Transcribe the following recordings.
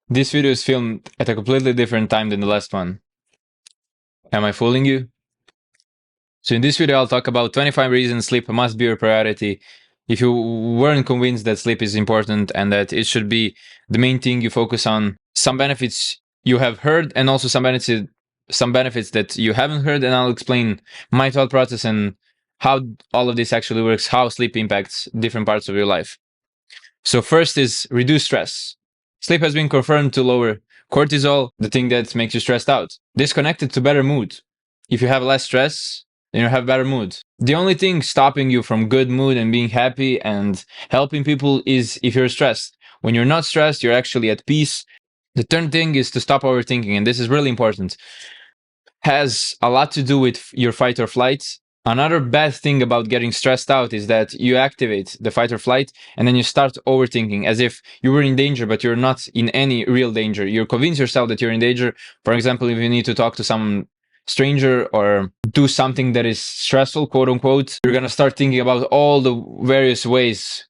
This video is filmed at a completely different time than the last one. Am I fooling you? So in this video, I'll talk about 25 reasons sleep must be your priority. If you weren't convinced that sleep is important and that it should be the main thing you focus on, some benefits you have heard and also some benefits that you haven't heard, and I'll explain my thought process and how all of this actually works, how sleep impacts different parts of your life. So first is reduce stress. Sleep has been confirmed to lower cortisol, the thing that makes you stressed out. This connected to better mood. If you have less stress, then you have better mood. The only thing stopping you from good mood and being happy and helping people is if you're stressed. When you're not stressed, you're actually at peace. The third thing is to stop overthinking, and this is really important. Has a lot to do with your fight or flight. Another bad thing about getting stressed out is that you activate the fight or flight and then you start overthinking as if you were in danger, but you're not in any real danger. You convince yourself that you're in danger. For example, if you need to talk to some stranger or do something that is stressful, quote unquote, you're going to start thinking about all the various ways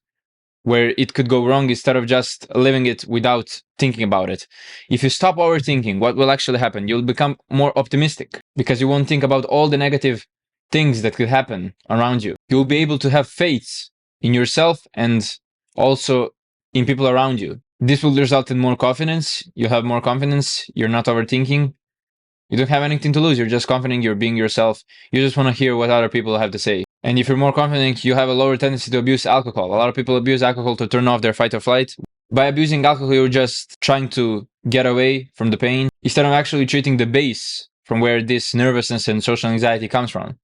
where it could go wrong instead of just living it without thinking about it. If you stop overthinking, what will actually happen? You'll become more optimistic because you won't think about all the negative things that could happen around you. You'll be able to have faith in yourself and also in people around you. This will result in more confidence. You have more confidence. You're not overthinking. You don't have anything to lose. You're just confident. You're being yourself. You just want to hear what other people have to say. And if you're more confident, you have a lower tendency to abuse alcohol. A lot of people abuse alcohol to turn off their fight or flight. By abusing alcohol, you're just trying to get away from the pain instead of actually treating the base from where this nervousness and social anxiety comes from.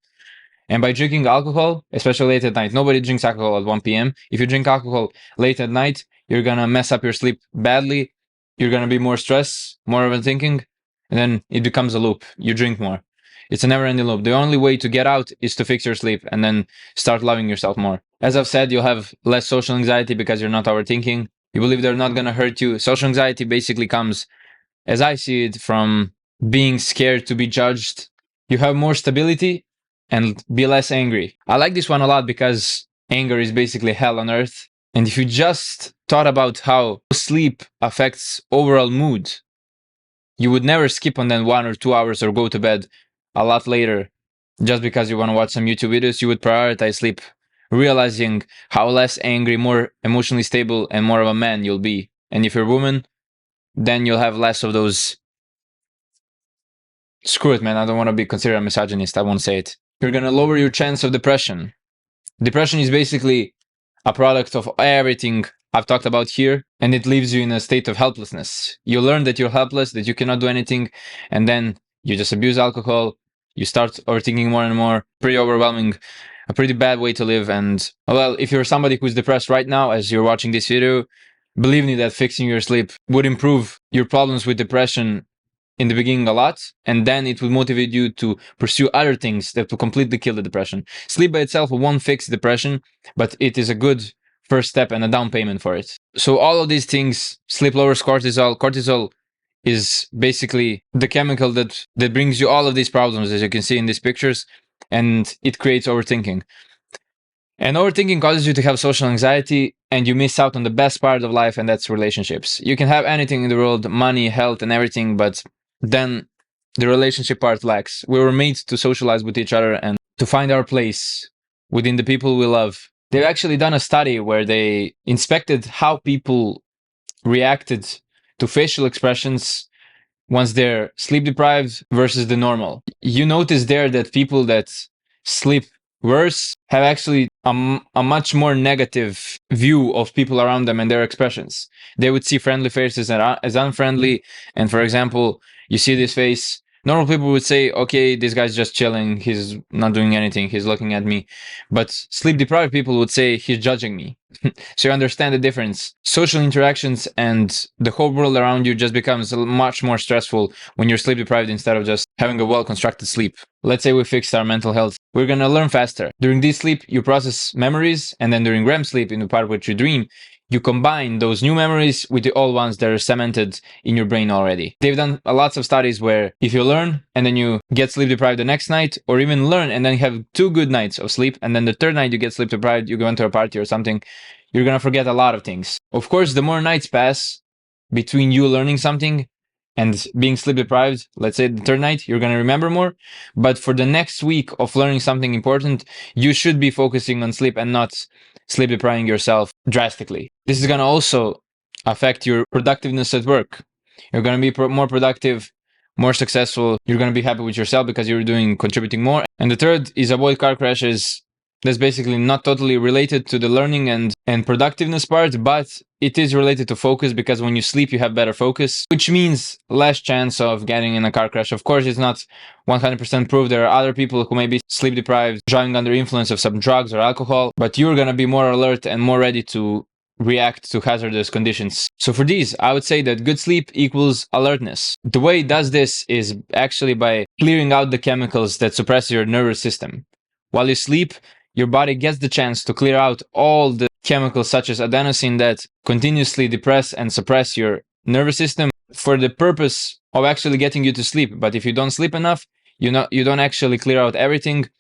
And by drinking alcohol, especially late at night, nobody drinks alcohol at 1 p.m. If you drink alcohol late at night, you're going to mess up your sleep badly. You're going to be more stressed, more overthinking, and then it becomes a loop. You drink more. It's a never-ending loop. The only way to get out is to fix your sleep and then start loving yourself more. As I've said, you'll have less social anxiety because you're not overthinking. You believe they're not going to hurt you. Social anxiety basically comes, as I see it, from being scared to be judged. You have more stability and be less angry. I like this one a lot because anger is basically hell on earth. And if you just thought about how sleep affects overall mood, you would never skip on then 1 or 2 hours or go to bed a lot later just because you want to watch some YouTube videos. You would prioritize sleep, realizing how less angry, more emotionally stable, and more of a man you'll be. And if you're a woman, then you'll have less of those. Screw it, man. I don't want to be considered a misogynist. I won't say it. You're going to lower your chance of depression. Depression is basically a product of everything I've talked about here, and it leaves you in a state of helplessness. You learn that you're helpless, that you cannot do anything, and then you just abuse alcohol. You start overthinking more and more. Pretty overwhelming, a pretty bad way to live. And well, if you're somebody who's depressed right now as you're watching this video, believe me that fixing your sleep would improve your problems with depression in the beginning a lot, and then it will motivate you to pursue other things that will completely kill the depression. Sleep by itself won't fix depression, but it is a good first step and a down payment for it. So all of these things, sleep lowers cortisol. Cortisol is basically the chemical that brings you all of these problems, as you can see in these pictures, and it creates overthinking. And overthinking causes you to have social anxiety, and you miss out on the best part of life, and that's relationships. You can have anything in the world, money, health, and everything, but then the relationship part lacks. We were made to socialize with each other and to find our place within the people we love. They've actually done a study where they inspected how people reacted to facial expressions once they're sleep deprived versus the normal. You notice there that people that sleep worse have actually a much more negative view of people around them and their expressions. They would see friendly faces as unfriendly. And for example, you see this face, normal people would say, okay, this guy's just chilling. He's not doing anything. He's looking at me. But sleep deprived people would say, he's judging me. So you understand the difference. Social interactions and the whole world around you just becomes much more stressful when you're sleep deprived instead of just having a well-constructed sleep. Let's say we fixed our mental health. We're going to learn faster. During deep sleep, you process memories, and then during REM sleep, in the part which you dream, you combine those new memories with the old ones that are cemented in your brain already. They've done lots of studies where if you learn and then you get sleep deprived the next night, or even learn and then have 2 good nights of sleep, and then the third night you get sleep deprived, you go into a party or something, you're going to forget a lot of things. Of course, the more nights pass, between you learning something and being sleep deprived. Let's say the third night, you're going to remember more. But for the next week of learning something important, you should be focusing on sleep and not sleep depriving yourself drastically. This is going to also affect your productiveness at work. You're going to be more productive, more successful. You're going to be happy with yourself because you're contributing more. And the third is avoid car crashes. That's basically not totally related to the learning and productiveness part, but it is related to focus, because when you sleep, you have better focus, which means less chance of getting in a car crash. Of course, it's not 100% proof. There are other people who may be sleep deprived, driving under influence of some drugs or alcohol, but you're going to be more alert and more ready to react to hazardous conditions. So for these, I would say that good sleep equals alertness. The way it does this is actually by clearing out the chemicals that suppress your nervous system. While you sleep, your body gets the chance to clear out all the chemicals such as adenosine that continuously depress and suppress your nervous system for the purpose of actually getting you to sleep. But if you don't sleep enough, you don't actually clear out everything,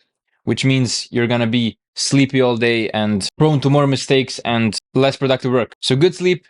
which means you're going to be sleepy all day and prone to more mistakes and less productive work. So good sleep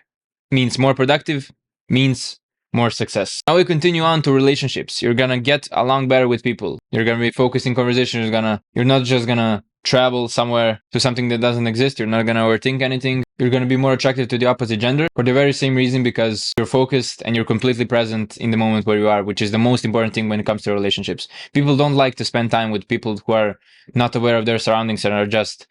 means more productive, means more success. Now we continue on to relationships. You're going to get along better with people. You're going to be focusing conversations. You're not just going to travel somewhere to something that doesn't exist. You're not going to overthink anything. You're going to be more attracted to the opposite gender for the very same reason, because you're focused and you're completely present in the moment where you are, which is the most important thing when it comes to relationships. People don't like to spend time with people who are not aware of their surroundings and are just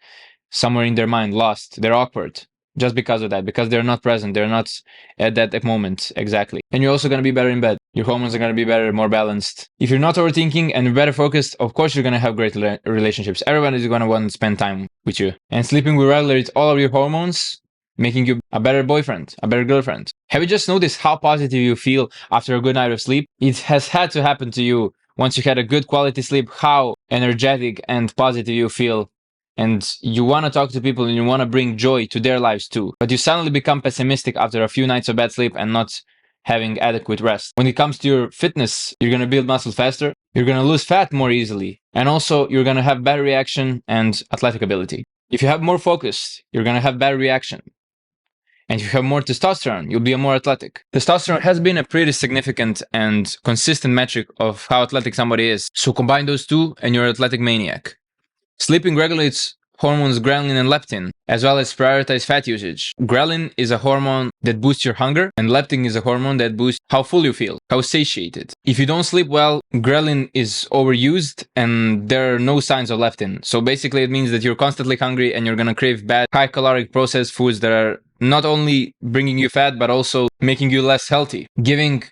somewhere in their mind, lost. They're awkward just because of that, because they're not present. They're not at that moment exactly. And you're also going to be better in bed. Your hormones are going to be better, more balanced. If you're not overthinking and better focused, of course you're going to have great relationships. Everyone is going to want to spend time with you. And sleeping will regulate all of your hormones, making you a better boyfriend, a better girlfriend. Have you just noticed how positive you feel after a good night of sleep? It has had to happen to you once you had a good quality sleep, how energetic and positive you feel. And you want to talk to people and you want to bring joy to their lives too. But you suddenly become pessimistic after a few nights of bad sleep and not having adequate rest. When it comes to your fitness, you're going to build muscle faster. You're going to lose fat more easily. And also you're going to have better reaction and athletic ability. If you have more focus, you're going to have better reaction. And if you have more testosterone, you'll be more athletic. Testosterone has been a pretty significant and consistent metric of how athletic somebody is. So combine those two and you're an athletic maniac. Sleeping regulates hormones ghrelin and leptin, as well as prioritize fat usage. Ghrelin is a hormone that boosts your hunger, and leptin is a hormone that boosts how full you feel, how satiated. If you don't sleep well, ghrelin is overused and there are no signs of leptin. So basically it means that you're constantly hungry and you're gonna crave bad, high-caloric processed foods that are not only bringing you fat, but also making you less healthy, giving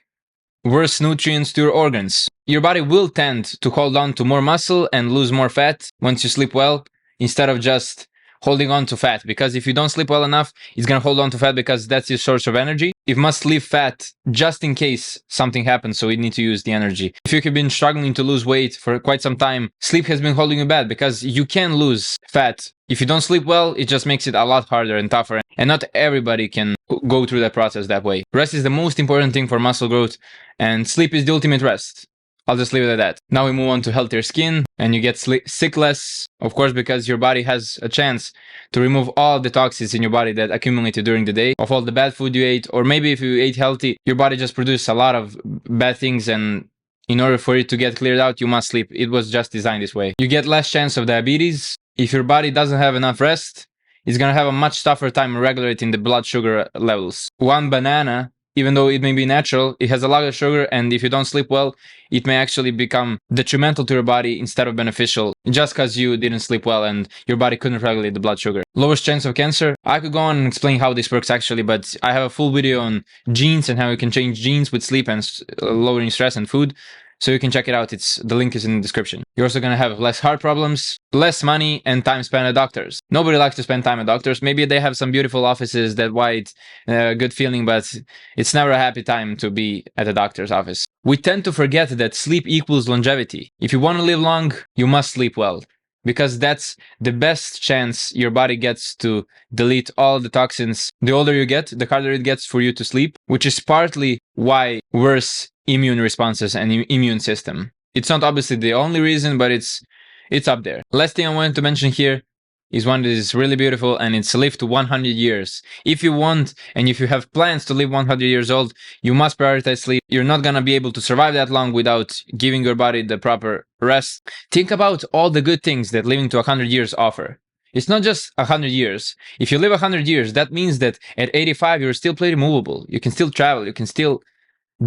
worse nutrients to your organs. Your body will tend to hold on to more muscle and lose more fat once you sleep well, instead of just holding on to fat. Because if you don't sleep well enough, it's going to hold on to fat because that's your source of energy. You must leave fat just in case something happens, so you need to use the energy. If you have been struggling to lose weight for quite some time, sleep has been holding you back, because you can lose fat. If you don't sleep well, it just makes it a lot harder and tougher. And not everybody can go through that process that way. Rest is the most important thing for muscle growth, and sleep is the ultimate rest. I'll just leave it at that. Now we move on to healthier skin, and you get sick less, of course, because your body has a chance to remove all the toxins in your body that accumulated during the day of all the bad food you ate, or maybe if you ate healthy, your body just produced a lot of bad things, and in order for it to get cleared out, you must sleep. It was just designed this way. You get less chance of diabetes. If your body doesn't have enough rest, it's going to have a much tougher time regulating the blood sugar levels. One banana, even though it may be natural, it has a lot of sugar, and if you don't sleep well, it may actually become detrimental to your body instead of beneficial, just because you didn't sleep well and your body couldn't regulate the blood sugar. Lowest chance of cancer. I could go on and explain how this works actually, but I have a full video on genes and how you can change genes with sleep and lowering stress and food. So you can check it out. The link is in the description. You're also going to have less heart problems, less money, and time spent at doctors. Nobody likes to spend time at doctors. Maybe they have some beautiful offices that white, good feeling, but it's never a happy time to be at a doctor's office. We tend to forget that sleep equals longevity. If you want to live long, you must sleep well, because that's the best chance your body gets to delete all the toxins. The older you get, the harder it gets for you to sleep, which is partly why worse immune responses and immune system. It's not obviously the only reason, but it's up there. Last thing I wanted to mention here, is one that is really beautiful, and it's live to 100 years. If you want, and if you have plans to live 100 years old, you must prioritize sleep. You're not gonna be able to survive that long without giving your body the proper rest. Think about all the good things that living to 100 years offer. It's not just 100 years. If you live 100 years, that means that at 85, you're still pretty movable. You can still travel. You can still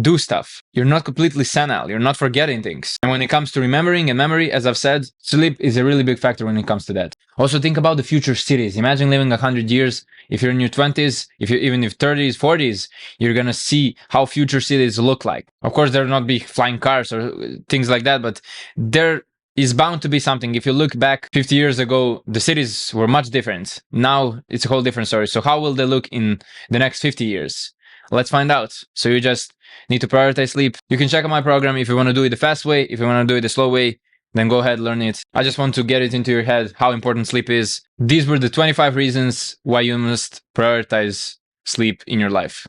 do stuff. You're not completely senile. You're not forgetting things. And when it comes to remembering and memory, as I've said, sleep is a really big factor when it comes to that. Also, think about the future cities. Imagine living 100 years. If you're in your 20s, even if 30s, 40s, you're gonna see how future cities look like. Of course, there'll not be flying cars or things like that, but there is bound to be something. If you look back 50 years ago, the cities were much different. Now it's a whole different story. So how will they look in the next 50 years? Let's find out. So you just need to prioritize sleep. You can check out my program if you want to do it the fast way. If you want to do it the slow way, then go ahead, learn it. I just want to get it into your head how important sleep is. These were the 25 reasons why you must prioritize sleep in your life.